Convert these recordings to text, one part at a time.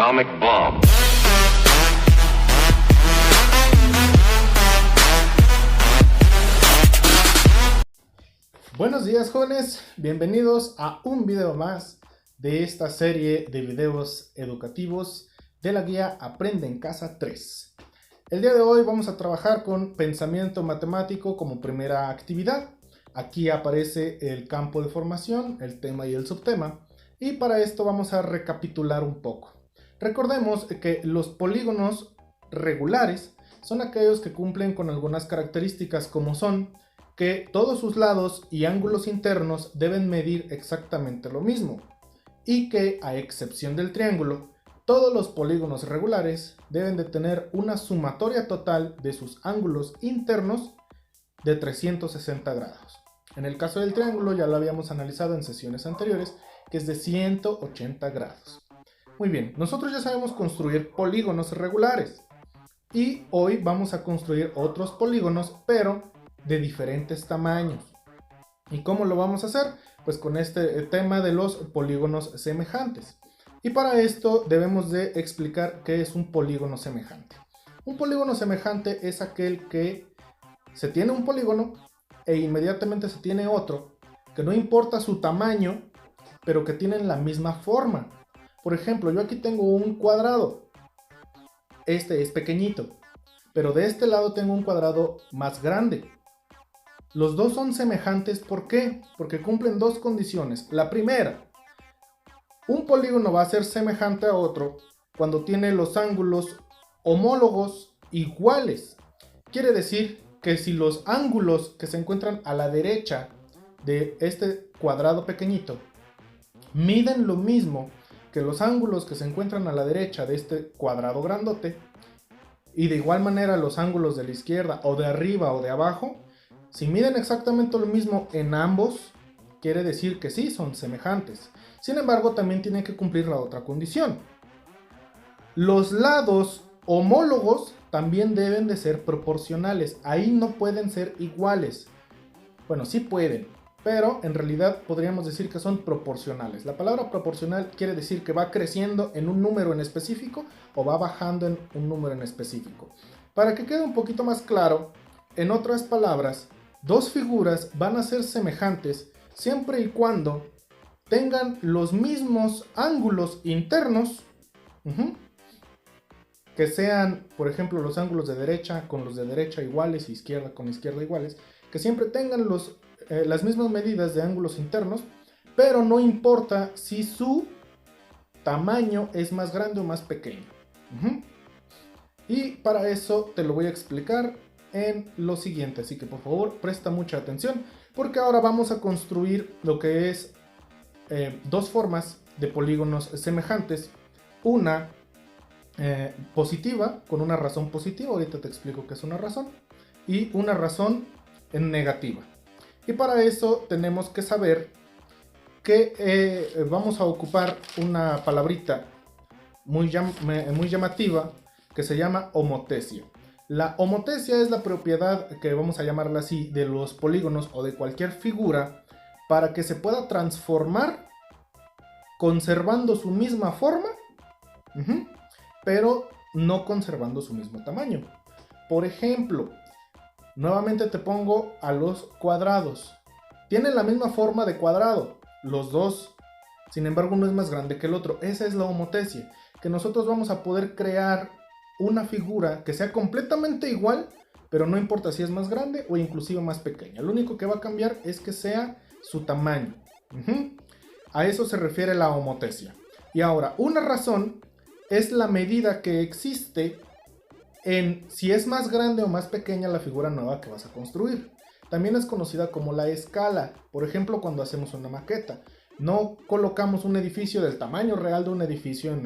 atomic bomb. Buenos días, jóvenes, bienvenidos a un video más de esta serie de videos educativos de la guía Aprende en Casa 3. El día de hoy vamos a trabajar con pensamiento matemático como primera actividad. Aquí aparece el campo de formación, el tema y el subtema, y para esto vamos a recapitular un poco. Recordemos que los polígonos regulares son aquellos que cumplen con algunas características, como son que todos sus lados y ángulos internos deben medir exactamente lo mismo, y que, a excepción del triángulo, todos los polígonos regulares deben de tener una sumatoria total de sus ángulos internos de 360 grados. En el caso del triángulo ya lo habíamos analizado en sesiones anteriores, que es de 180 grados. Muy bien, nosotros ya sabemos construir polígonos regulares, y hoy vamos a construir otros polígonos, pero de diferentes tamaños. ¿Y cómo lo vamos a hacer? Pues con este tema de los polígonos semejantes. Y para esto debemos de explicar qué es un polígono semejante. Un polígono semejante es aquel que se tiene un polígono e inmediatamente se tiene otro, que no importa su tamaño, pero que tienen la misma forma. Por ejemplo, yo aquí tengo un cuadrado. Este es pequeñito, pero de este lado tengo un cuadrado más grande. Los dos son semejantes, ¿por qué? Porque cumplen dos condiciones. La primera, un polígono va a ser semejante a otro cuando tiene los ángulos homólogos iguales. Quiere decir que si los ángulos que se encuentran a la derecha de este cuadrado pequeñito miden lo mismo que los ángulos que se encuentran a la derecha de este cuadrado grandote, y de igual manera los ángulos de la izquierda o de arriba o de abajo, si miden exactamente lo mismo en ambos, quiere decir que sí, son semejantes. Sin embargo, también tienen que cumplir la otra condición. Los lados homólogos también deben de ser proporcionales. Ahí no pueden ser iguales. Bueno, sí pueden, pero en realidad podríamos decir que son proporcionales. La palabra proporcional quiere decir que va creciendo en un número en específico o va bajando en un número en específico. Para que quede un poquito más claro, en otras palabras, dos figuras van a ser semejantes siempre y cuando tengan los mismos ángulos internos, que sean, por ejemplo, los ángulos de derecha con los de derecha iguales, izquierda con izquierda iguales, que siempre tengan las mismas medidas de ángulos internos, pero no importa si su tamaño es más grande o más pequeño. Y para eso te lo voy a explicar en lo siguiente, así que por favor presta mucha atención, porque ahora vamos a construir lo que es dos formas de polígonos semejantes. Una positiva, con una razón positiva, ahorita te explico qué es una razón, y una razón negativa. Y para eso tenemos que saber que vamos a ocupar una palabrita muy llamativa que se llama homotesia. La homotesia es la propiedad, que vamos a llamarla así, de los polígonos o de cualquier figura para que se pueda transformar conservando su misma forma, pero no conservando su mismo tamaño. Por ejemplo, nuevamente te pongo a los cuadrados. Tienen la misma forma de cuadrado, los dos. Sin embargo, uno es más grande que el otro. Esa es la homotesia, que nosotros vamos a poder crear una figura que sea completamente igual, pero no importa si es más grande o inclusive más pequeña. Lo único que va a cambiar es que sea su tamaño. A eso se refiere la homotesia. Y ahora, una razón es la medida que existe en si es más grande o más pequeña la figura nueva que vas a construir. También es conocida como la escala. Por ejemplo, cuando hacemos una maqueta, no colocamos un edificio del tamaño real de un edificio en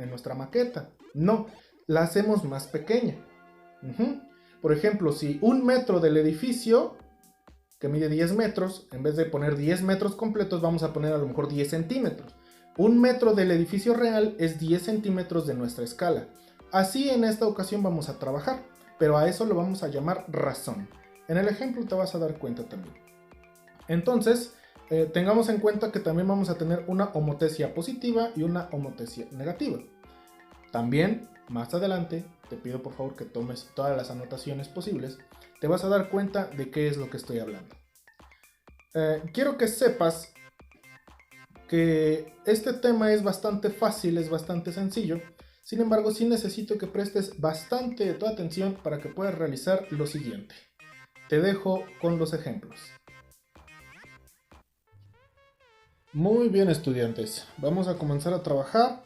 nuestra maqueta. No, la hacemos más pequeña. Por ejemplo, si 1 metro del edificio, que mide 10 metros, en vez de poner 10 metros completos, vamos a poner a lo mejor 10 centímetros. 1 metro del edificio real es 10 centímetros de nuestra escala. Así en esta ocasión vamos a trabajar, pero a eso lo vamos a llamar razón. En el ejemplo te vas a dar cuenta también. Entonces, tengamos en cuenta que también vamos a tener una homotesia positiva y una homotesia negativa. También, más adelante, te pido por favor que tomes todas las anotaciones posibles. Te vas a dar cuenta de qué es lo que estoy hablando. Quiero que sepas que este tema es bastante fácil, es bastante sencillo. Sin embargo, sí necesito que prestes bastante tu atención para que puedas realizar lo siguiente. Te dejo con los ejemplos. Muy bien, estudiantes, vamos a comenzar a trabajar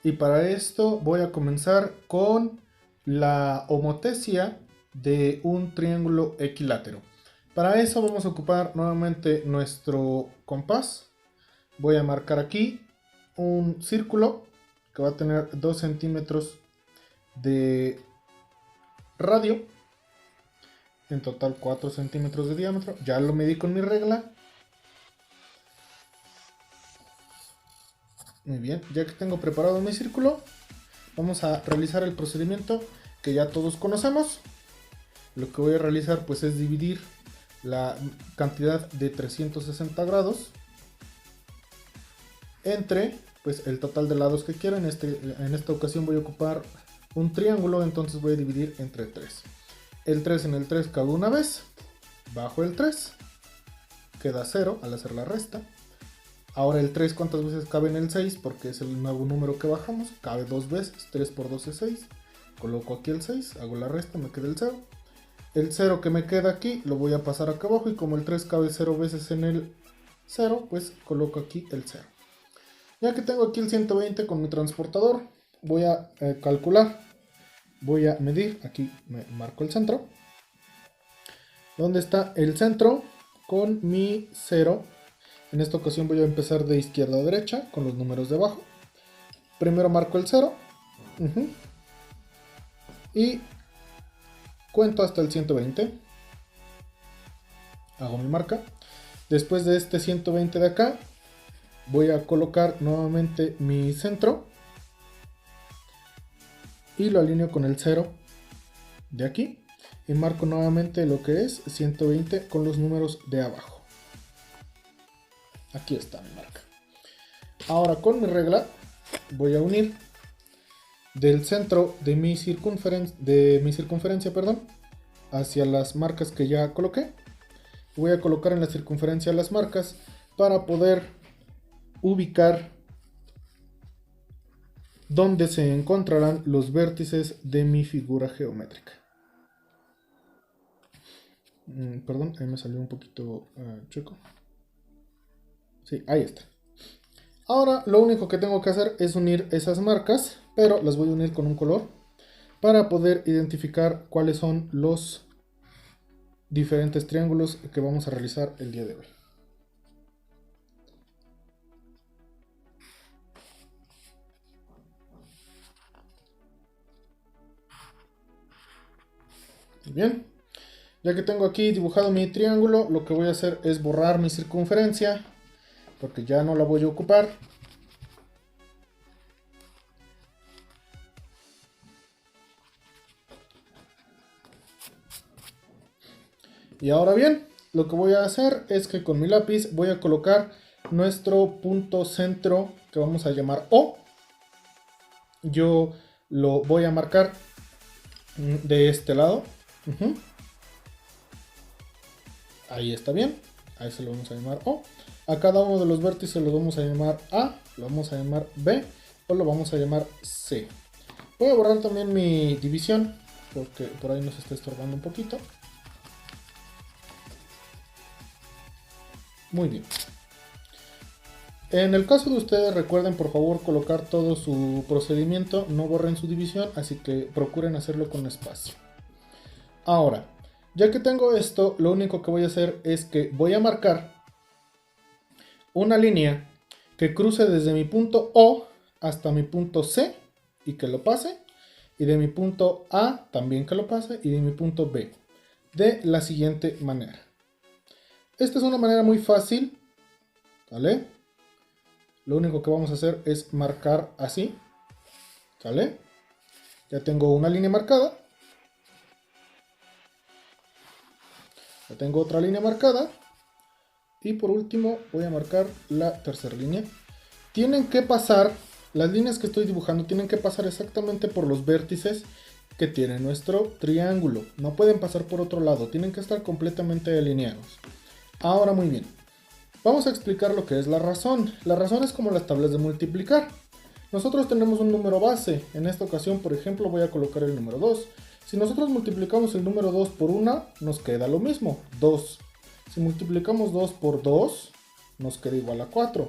y para esto voy a comenzar con la homotesia de un triángulo equilátero. Para eso vamos a ocupar nuevamente nuestro compás. Voy a marcar aquí un círculo que va a tener 2 centímetros de radio, en total 4 centímetros de diámetro. Ya lo medí con mi regla. Muy bien, ya que tengo preparado mi círculo, vamos a realizar el procedimiento que ya todos conocemos. Lo que voy a realizar pues es dividir la cantidad de 360 grados entre pues el total de lados que quiero. En esta ocasión voy a ocupar un triángulo, entonces voy a dividir entre 3. El 3 en el 3 cabe una vez, bajo el 3, queda 0 al hacer la resta. Ahora el 3, ¿cuántas veces cabe en el 6? Porque es el nuevo número que bajamos. Cabe 2 veces, 3 por 2 es 6. Coloco aquí el 6, hago la resta, me queda el 0. El 0 que me queda aquí lo voy a pasar acá abajo y como el 3 cabe 0 veces en el 0, pues coloco aquí el 0. Ya que tengo aquí el 120 con mi transportador, voy a calcular. Voy a medir, aquí me marco el centro. ¿Dónde está el centro? Con mi 0. En esta ocasión voy a empezar de izquierda a derecha con los números de abajo. Primero marco el 0. Y cuento hasta el 120. Hago mi marca. Después de este 120 de acá, voy a colocar nuevamente mi centro. Y lo alineo con el 0 de aquí. Y marco nuevamente lo que es 120 con los números de abajo. Aquí está mi marca. Ahora con mi regla voy a unir del centro de mi circunferencia, hacia las marcas que ya coloqué. Voy a colocar en la circunferencia las marcas para poder ubicar dónde se encontrarán los vértices de mi figura geométrica. Perdón, ahí me salió un poquito chueco. Sí, ahí está. Ahora lo único que tengo que hacer es unir esas marcas, pero las voy a unir con un color para poder identificar cuáles son los diferentes triángulos que vamos a realizar el día de hoy. Bien, ya que tengo aquí dibujado mi triángulo, lo que voy a hacer es borrar mi circunferencia porque ya no la voy a ocupar. Y ahora bien, lo que voy a hacer es que con mi lápiz voy a colocar nuestro punto centro que vamos a llamar O. Yo lo voy a marcar de este lado. Ahí está bien. A ese lo vamos a llamar O. A cada uno de los vértices lo vamos a llamar A, lo vamos a llamar B o lo vamos a llamar C. Voy a borrar también mi división porque por ahí nos está estorbando un poquito. Muy bien. En el caso de ustedes, recuerden por favor colocar todo su procedimiento, no borren su división, así que procuren hacerlo con espacio. Ahora, ya que tengo esto, lo único que voy a hacer es que voy a marcar una línea que cruce desde mi punto O hasta mi punto C y que lo pase, y de mi punto A también que lo pase, y de mi punto B, de la siguiente manera. Esta es una manera muy fácil, ¿vale? Lo único que vamos a hacer es marcar así, ¿sale? Ya tengo una línea marcada. Ya tengo otra línea marcada. Y por último voy a marcar la tercera línea. Tienen que pasar las líneas que estoy dibujando tienen que pasar exactamente por los vértices que tiene nuestro triángulo. No pueden pasar por otro lado, tienen que estar completamente alineados. Ahora muy bien, vamos a explicar lo que es la razón. La razón es como las tablas de multiplicar. Nosotros tenemos un número base. En esta ocasión, por ejemplo, voy a colocar el número 2. Si nosotros multiplicamos el número 2 por 1, nos queda lo mismo, 2. Si multiplicamos 2 por 2, nos queda igual a 4.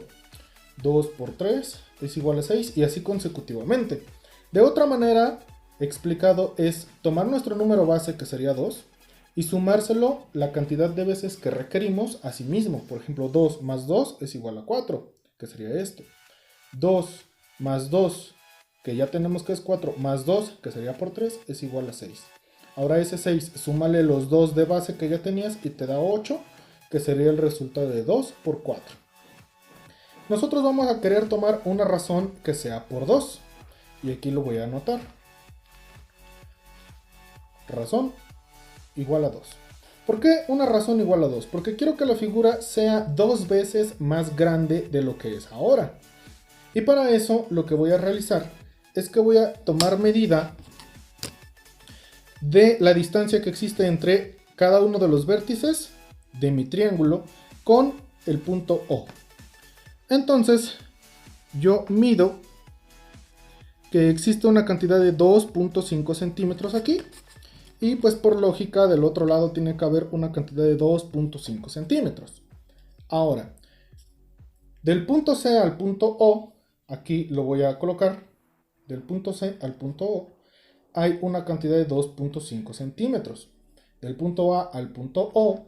2 por 3 es igual a 6 y así consecutivamente. De otra manera, explicado es tomar nuestro número base, que sería 2, y sumárselo la cantidad de veces que requerimos a sí mismo. Por ejemplo, 2 más 2 es igual a 4, que sería esto. 2 más 2, que ya tenemos que es 4, más 2, que sería por 3, es igual a 6. Ahora ese 6, súmale los 2 de base que ya tenías y te da 8, que sería el resultado de 2 por 4. Nosotros vamos a querer tomar una razón que sea por 2. Y aquí lo voy a anotar. Razón igual a 2. ¿Por qué una razón igual a 2? Porque quiero que la figura sea 2 veces más grande de lo que es ahora. Y para eso lo que voy a realizar es que voy a tomar medida de la distancia que existe entre cada uno de los vértices de mi triángulo con el punto O. Entonces yo mido que existe una cantidad de 2.5 centímetros aquí. Y pues por lógica del otro lado tiene que haber una cantidad de 2.5 centímetros. Ahora, del punto C al punto O, aquí lo voy a colocar, del punto C al punto O, hay una cantidad de 2.5 centímetros. Del punto A al punto O,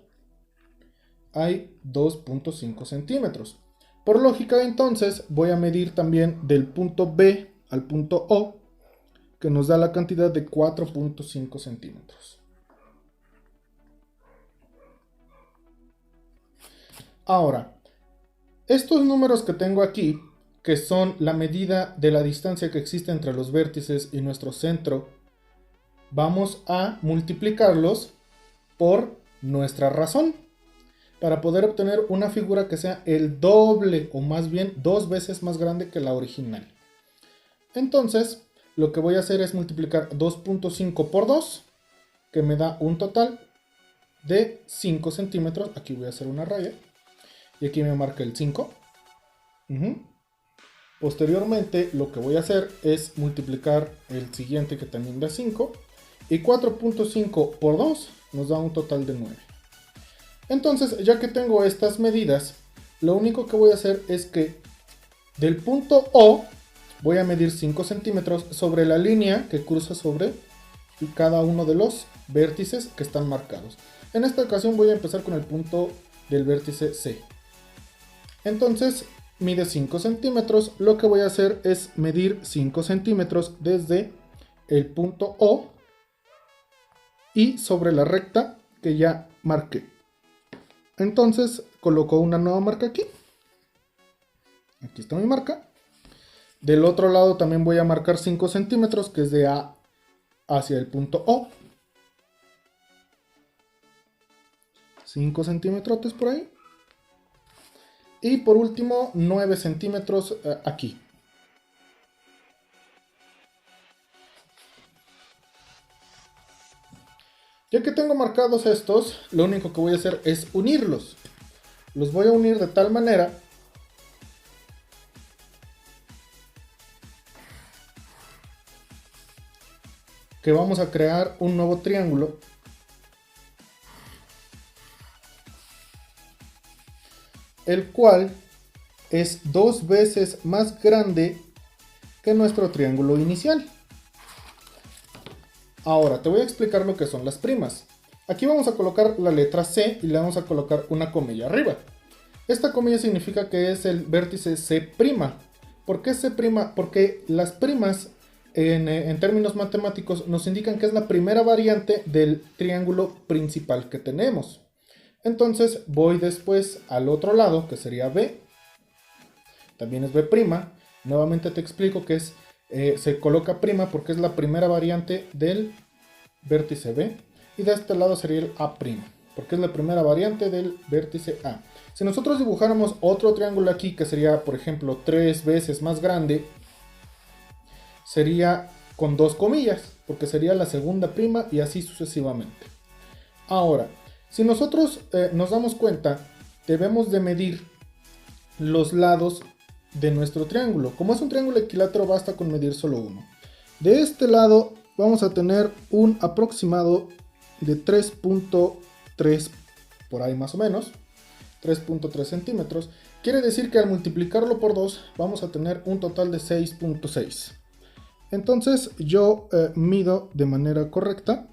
hay 2.5 centímetros. Por lógica entonces voy a medir también del punto B al punto O, que nos da la cantidad de 4.5 centímetros. Ahora, estos números que tengo aquí, que son la medida de la distancia que existe entre los vértices y nuestro centro, vamos a multiplicarlos por nuestra razón, para poder obtener una figura que sea el doble, o más bien 2 veces más grande que la original. Entonces, lo que voy a hacer es multiplicar 2.5 por 2, que me da un total de 5 centímetros. Aquí voy a hacer una raya. Y aquí me marca el 5. Posteriormente, lo que voy a hacer es multiplicar el siguiente, que también da 5. Y 4.5 por 2 nos da un total de 9. Entonces, ya que tengo estas medidas, lo único que voy a hacer es que del punto O voy a medir 5 centímetros sobre la línea que cruza sobre cada uno de los vértices que están marcados. En esta ocasión voy a empezar con el punto del vértice C. Entonces mide 5 centímetros. Lo que voy a hacer es medir 5 centímetros desde el punto O y sobre la recta que ya marqué. Entonces coloco una nueva marca aquí. Aquí está mi marca. Del otro lado también voy a marcar 5 centímetros, que es de A hacia el punto O. 5 centímetros por ahí. Y por último 9 centímetros aquí. Ya que tengo marcados estos, lo único que voy a hacer es unirlos. Los voy a unir de tal manera que vamos a crear un nuevo triángulo el cual es 2 veces más grande que nuestro triángulo inicial. Ahora te voy a explicar lo que son las primas. Aquí vamos a colocar la letra C y le vamos a colocar una comilla arriba. Esta comilla significa que es el vértice C'. ¿Por qué C'? Porque las primas en términos matemáticos nos indican que es la primera variante del triángulo principal que tenemos. Entonces voy después al otro lado, que sería B. También es B'. Nuevamente te explico que se coloca prima porque es la primera variante del vértice B. Y de este lado sería el A', porque es la primera variante del vértice A. Si nosotros dibujáramos otro triángulo aquí, que sería, por ejemplo, 3 veces más grande, sería con 2 comillas, porque sería la segunda prima y así sucesivamente. Ahora, si nosotros nos damos cuenta, debemos de medir los lados de nuestro triángulo. Como es un triángulo equilátero, basta con medir solo uno. De este lado vamos a tener un aproximado de 3.3, por ahí más o menos, 3.3 centímetros. Quiere decir que al multiplicarlo por 2 vamos a tener un total de 6.6. Entonces yo mido de manera correcta.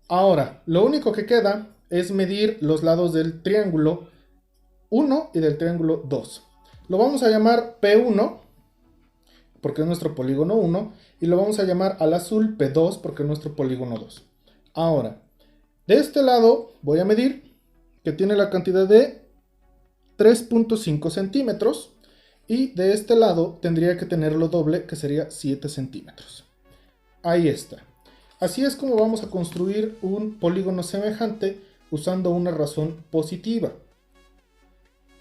Ahora, lo único que queda es medir los lados del triángulo 1 y del triángulo 2. Lo vamos a llamar P1, porque es nuestro polígono 1, y lo vamos a llamar al azul P2, porque es nuestro polígono 2. Ahora, de este lado voy a medir, que tiene la cantidad de 3.5 centímetros, y de este lado tendría que tener lo doble, que sería 7 centímetros. Ahí está. Así es como vamos a construir un polígono semejante usando una razón positiva.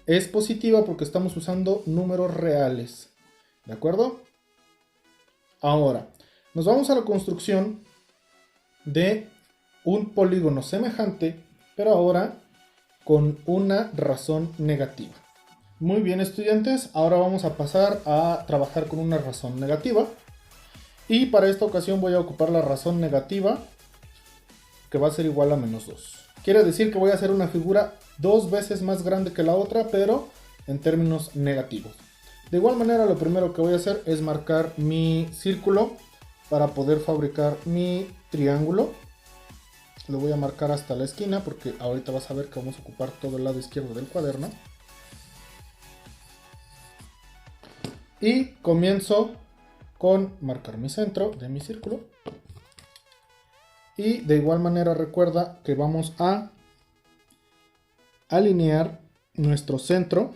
Es positiva porque estamos usando números reales. ¿De acuerdo? Ahora, nos vamos a la construcción de un polígono semejante, pero ahora con una razón negativa. Muy bien, estudiantes, ahora vamos a pasar a trabajar con una razón negativa. Y para esta ocasión voy a ocupar la razón negativa, que va a ser igual a menos 2. Quiere decir que voy a hacer una figura 2 veces más grande que la otra, pero en términos negativos. De igual manera, lo primero que voy a hacer es marcar mi círculo para poder fabricar mi triángulo. Lo voy a marcar hasta la esquina porque ahorita vas a ver que vamos a ocupar todo el lado izquierdo del cuaderno. Y comienzo con marcar mi centro de mi círculo. Y de igual manera recuerda que vamos a alinear nuestro centro.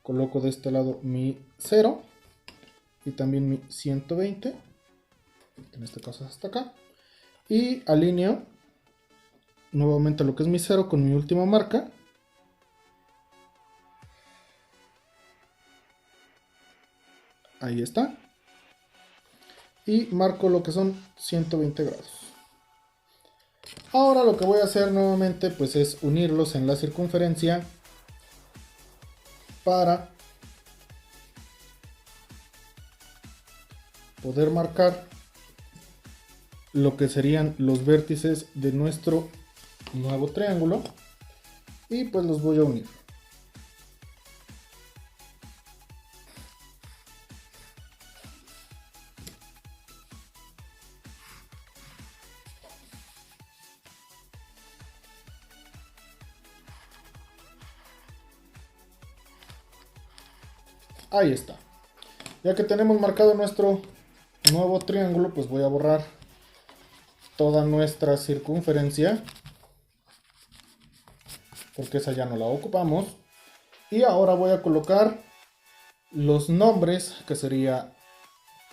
Coloco de este lado mi 0 y también mi 120, en este caso hasta acá, y alineo nuevamente lo que es mi 0 con mi última marca. Ahí está. Y marco lo que son 120 grados. Ahora lo que voy a hacer nuevamente pues es unirlos en la circunferencia para poder marcar lo que serían los vértices de nuestro nuevo triángulo, y pues los voy a unir. Ahí está. Ya que tenemos marcado nuestro nuevo triángulo, pues voy a borrar toda nuestra circunferencia, porque esa ya no la ocupamos. Y ahora voy a colocar los nombres, que sería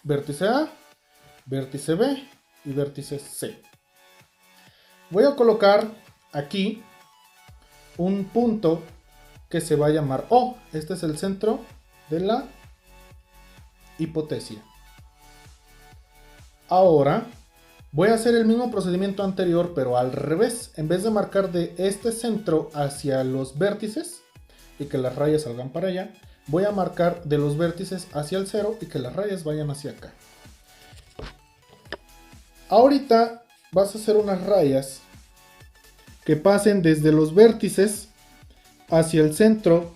vértice A, vértice B y vértice C. Voy a colocar aquí un punto que se va a llamar O. Este es el centro de la hipotesia. Ahora voy a hacer el mismo procedimiento anterior, pero al revés. En vez de marcar de este centro hacia los vértices y que las rayas salgan para allá, voy a marcar de los vértices hacia el 0 y que las rayas vayan hacia acá. Ahorita vas a hacer unas rayas que pasen desde los vértices hacia el centro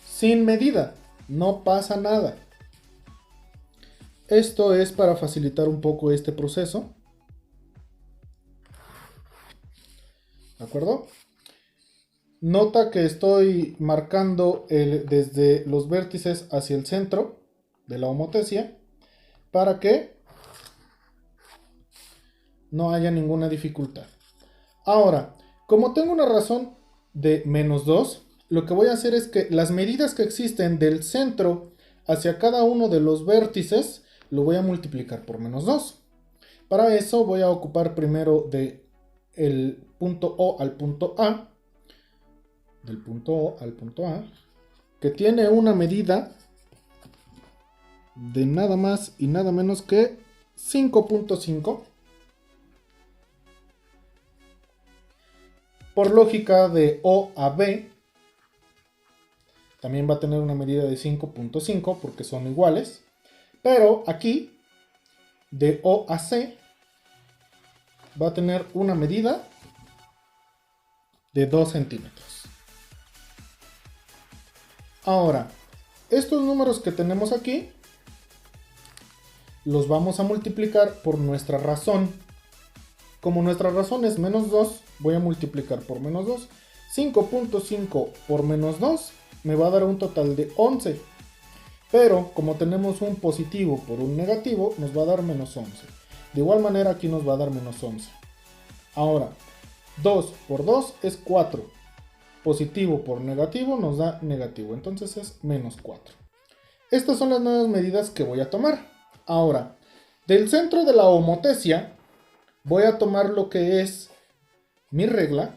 sin medida, no pasa nada. Esto es para facilitar un poco este proceso. ¿De acuerdo? Nota que estoy marcando desde los vértices hacia el centro de la homotesia para que no haya ninguna dificultad. Ahora, como tengo una razón de menos 2, lo que voy a hacer es que las medidas que existen del centro hacia cada uno de los vértices lo voy a multiplicar por menos 2. Para eso voy a ocupar primero de el punto O al punto A, del punto O al punto A, que tiene una medida de nada más y nada menos que 5.5. Por lógica, de O a B también va a tener una medida de 5.5 porque son iguales. Pero aquí, de O a C, va a tener una medida de 2 centímetros. Ahora, estos números que tenemos aquí los vamos a multiplicar por nuestra razón. Como nuestra razón es menos 2, voy a multiplicar por menos 2. 5.5 por menos 2 me va a dar un total de 11. Pero como tenemos un positivo por un negativo, nos va a dar menos 11. De igual manera aquí nos va a dar menos 11. Ahora, 2 por 2 es 4. Positivo por negativo nos da negativo, entonces es menos 4. Estas son las nuevas medidas que voy a tomar. Ahora, del centro de la homotesia voy a tomar lo que es mi regla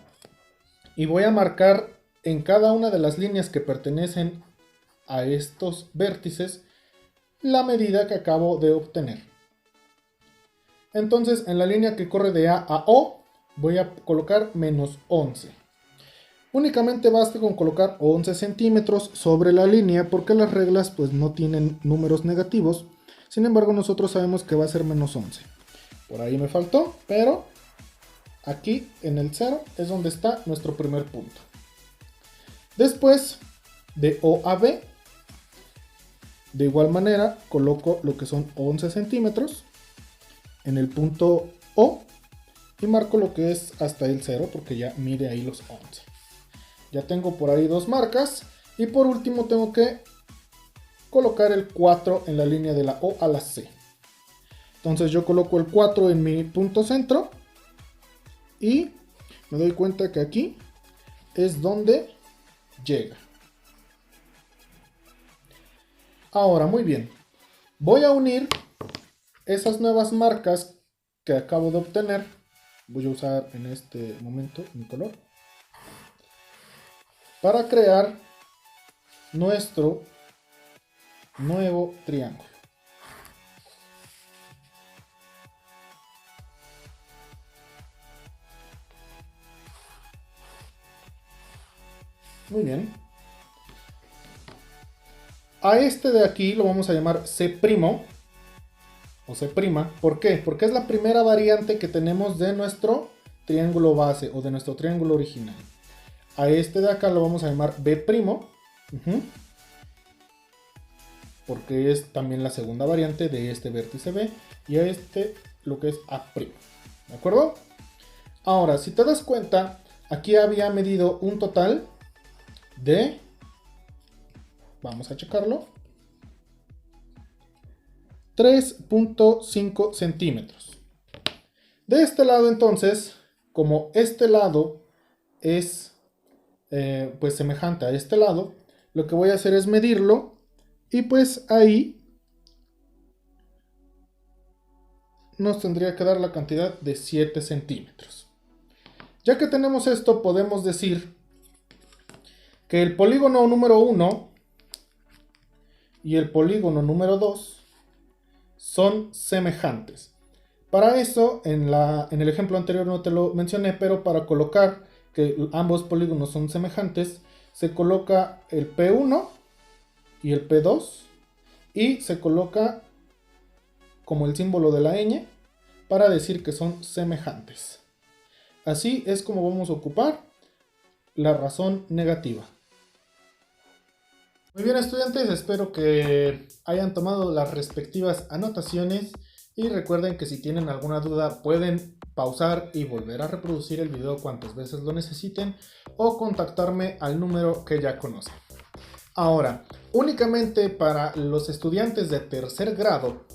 y voy a marcar en cada una de las líneas que pertenecen a estos vértices la medida que acabo de obtener. Entonces, en la línea que corre de A a O voy a colocar menos 11. Únicamente basta con colocar 11 centímetros sobre la línea porque las reglas pues no tienen números negativos. Sin embargo, nosotros sabemos que va a ser menos 11. Por ahí me faltó, pero aquí en el 0 es donde está nuestro primer punto. Después, de O a B, de igual manera coloco lo que son 11 centímetros en el punto O y marco lo que es hasta el 0 porque ya mide ahí los 11. Ya tengo por ahí dos marcas y por último tengo que colocar el 4 en la línea de la O a la C. Entonces yo coloco el 4 en mi punto centro y me doy cuenta que aquí es donde llega. Ahora, muy bien. Voy a unir esas nuevas marcas que acabo de obtener. Voy a usar en este momento mi color para crear nuestro nuevo triángulo. Muy bien. A este de aquí lo vamos a llamar C' o C'. ¿Por qué? Porque es la primera variante que tenemos de nuestro triángulo base o de nuestro triángulo original. A este de acá lo vamos a llamar B', porque es también la segunda variante de este vértice B, y a este lo que es A'. ¿De acuerdo? Ahora, si te das cuenta, aquí había medido un total de, vamos a checarlo, 3.5 centímetros. De este lado entonces, como este lado es pues semejante a este lado, lo que voy a hacer es medirlo y pues ahí nos tendría que dar la cantidad de 7 centímetros. Ya que tenemos esto, podemos decir que el polígono número 1 y el polígono número 2 son semejantes. Para eso, en el ejemplo anterior no te lo mencioné, pero para colocar que ambos polígonos son semejantes, se coloca el P1 y el P2 y se coloca como el símbolo de la ñ para decir que son semejantes. Así es como vamos a ocupar la razón negativa. Muy bien, estudiantes, espero que hayan tomado las respectivas anotaciones y recuerden que si tienen alguna duda pueden pausar y volver a reproducir el video cuantas veces lo necesiten o contactarme al número que ya conocen. Ahora, únicamente para los estudiantes de tercer grado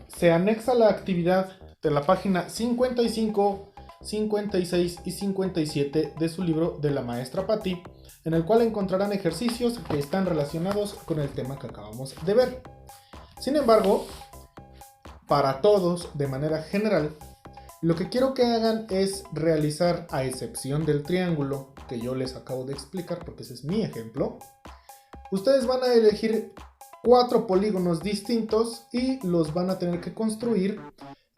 se anexa la actividad de la página 55, 56 y 57 de su libro de la maestra Patti, en el cual encontrarán ejercicios que están relacionados con el tema que acabamos de ver. Sin embargo, para todos de manera general, lo que quiero que hagan es realizar, a excepción del triángulo que yo les acabo de explicar, porque ese es mi ejemplo, ustedes van a elegir 4 polígonos distintos y los van a tener que construir,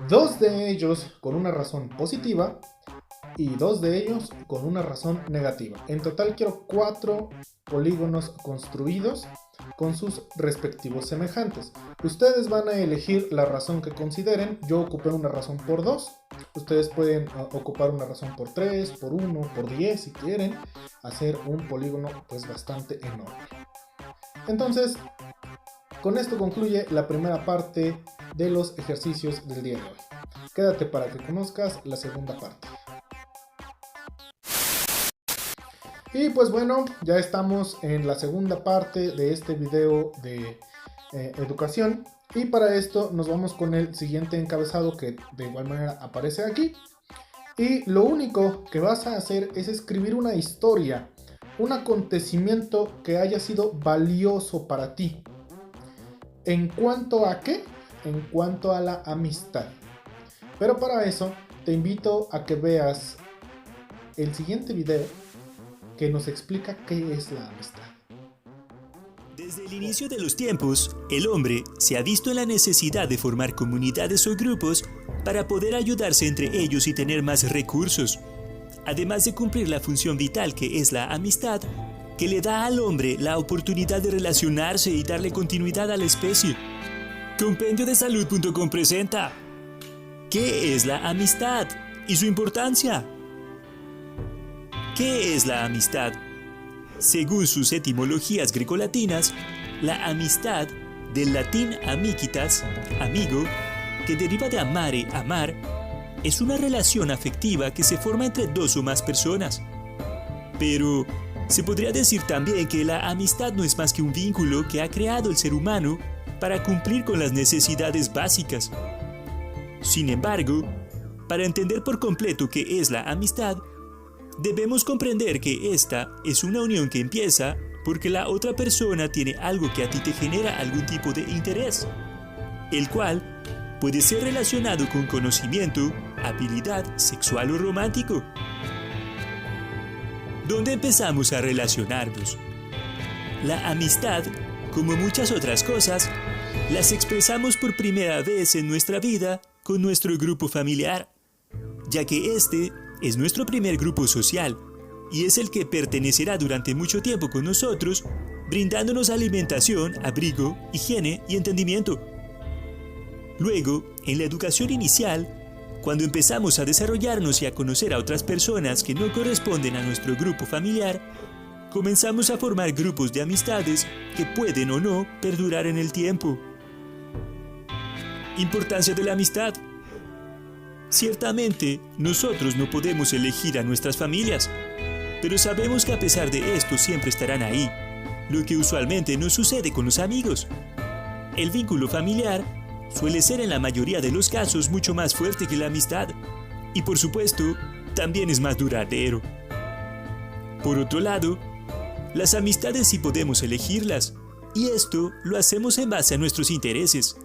2 de ellos con una razón positiva y 2 de ellos con una razón negativa. En total quiero 4 polígonos construidos con sus respectivos semejantes. Ustedes van a elegir la razón que consideren. Yo ocupé una razón por 2. Ustedes pueden ocupar una razón por 3, por 1, por 10 si quieren. Hacer un polígono pues bastante enorme. Entonces, con esto concluye la primera parte de los ejercicios del día de hoy. Quédate para que conozcas la segunda parte. Y pues bueno, ya estamos en la segunda parte de este video de educación. Y para esto nos vamos con el siguiente encabezado que de igual manera aparece aquí. Y lo único que vas a hacer es escribir una historia, un acontecimiento que haya sido valioso para ti. ¿En cuanto a qué? En cuanto a la amistad. Pero para eso te invito a que veas el siguiente video que nos explica qué es la amistad. Desde el inicio de los tiempos, el hombre se ha visto en la necesidad de formar comunidades o grupos para poder ayudarse entre ellos y tener más recursos, además de cumplir la función vital que es la amistad, que le da al hombre la oportunidad de relacionarse y darle continuidad a la especie. Compendiodesalud.com presenta ¿qué es la amistad y su importancia? ¿Qué es la amistad? Según sus etimologías grecolatinas, la amistad, del latín amicitas, amigo, que deriva de amare, amar, es una relación afectiva que se forma entre 2 o más personas. Pero se podría decir también que la amistad no es más que un vínculo que ha creado el ser humano para cumplir con las necesidades básicas. Sin embargo, para entender por completo qué es la amistad, debemos comprender que esta es una unión que empieza porque la otra persona tiene algo que a ti te genera algún tipo de interés, el cual puede ser relacionado con conocimiento, habilidad sexual o romántico. ¿Dónde empezamos a relacionarnos? La amistad, como muchas otras cosas, las expresamos por primera vez en nuestra vida con nuestro grupo familiar, ya que este es nuestro primer grupo social y es el que pertenecerá durante mucho tiempo con nosotros, brindándonos alimentación, abrigo, higiene y entendimiento. Luego, en la educación inicial, cuando empezamos a desarrollarnos y a conocer a otras personas que no corresponden a nuestro grupo familiar, comenzamos a formar grupos de amistades que pueden o no perdurar en el tiempo. Importancia de la amistad. Ciertamente, nosotros no podemos elegir a nuestras familias, pero sabemos que a pesar de esto siempre estarán ahí, lo que usualmente no sucede con los amigos. El vínculo familiar suele ser en la mayoría de los casos mucho más fuerte que la amistad, y por supuesto, también es más duradero. Por otro lado, las amistades sí podemos elegirlas, y esto lo hacemos en base a nuestros intereses.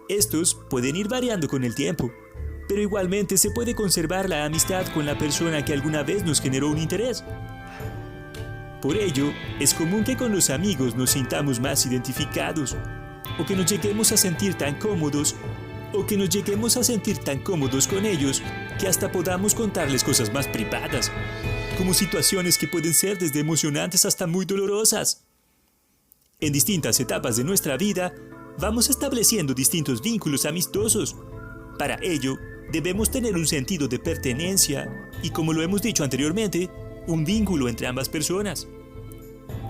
Estos pueden ir variando con el tiempo, pero igualmente se puede conservar la amistad con la persona que alguna vez nos generó un interés. Por ello, es común que con los amigos nos sintamos más identificados, o que nos lleguemos a sentir tan cómodos, con ellos, que hasta podamos contarles cosas más privadas, como situaciones que pueden ser desde emocionantes hasta muy dolorosas. En distintas etapas de nuestra vida, vamos estableciendo distintos vínculos amistosos. Para ello, debemos tener un sentido de pertenencia y, como lo hemos dicho anteriormente, un vínculo entre ambas personas.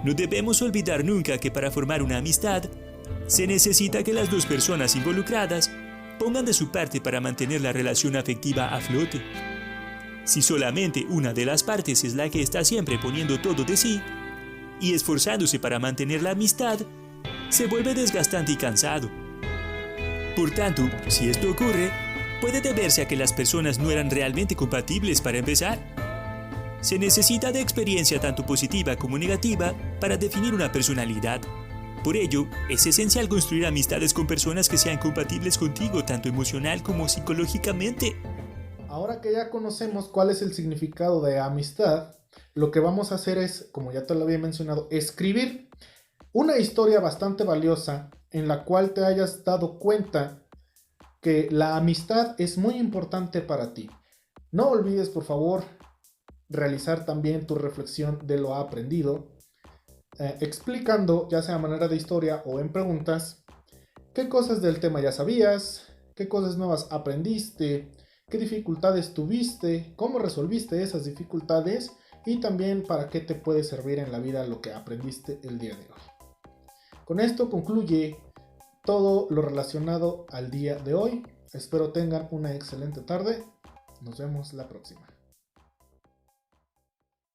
No debemos olvidar nunca que para formar una amistad, se necesita que las 2 personas involucradas pongan de su parte para mantener la relación afectiva a flote. Si solamente una de las partes es la que está siempre poniendo todo de sí y esforzándose para mantener la amistad, se vuelve desgastante y cansado. Por tanto, si esto ocurre, puede deberse a que las personas no eran realmente compatibles para empezar. Se necesita de experiencia tanto positiva como negativa para definir una personalidad. Por ello, es esencial construir amistades con personas que sean compatibles contigo, tanto emocional como psicológicamente. Ahora que ya conocemos cuál es el significado de amistad, lo que vamos a hacer es, como ya te lo había mencionado, escribir una historia bastante valiosa en la cual te hayas dado cuenta que la amistad es muy importante para ti. No olvides, por favor, realizar también tu reflexión de lo aprendido, explicando, ya sea a manera de historia o en preguntas, qué cosas del tema ya sabías, qué cosas nuevas aprendiste, qué dificultades tuviste, cómo resolviste esas dificultades y también para qué te puede servir en la vida lo que aprendiste el día de hoy. Con esto concluye todo lo relacionado al día de hoy. Espero tengan una excelente tarde. Nos vemos la próxima.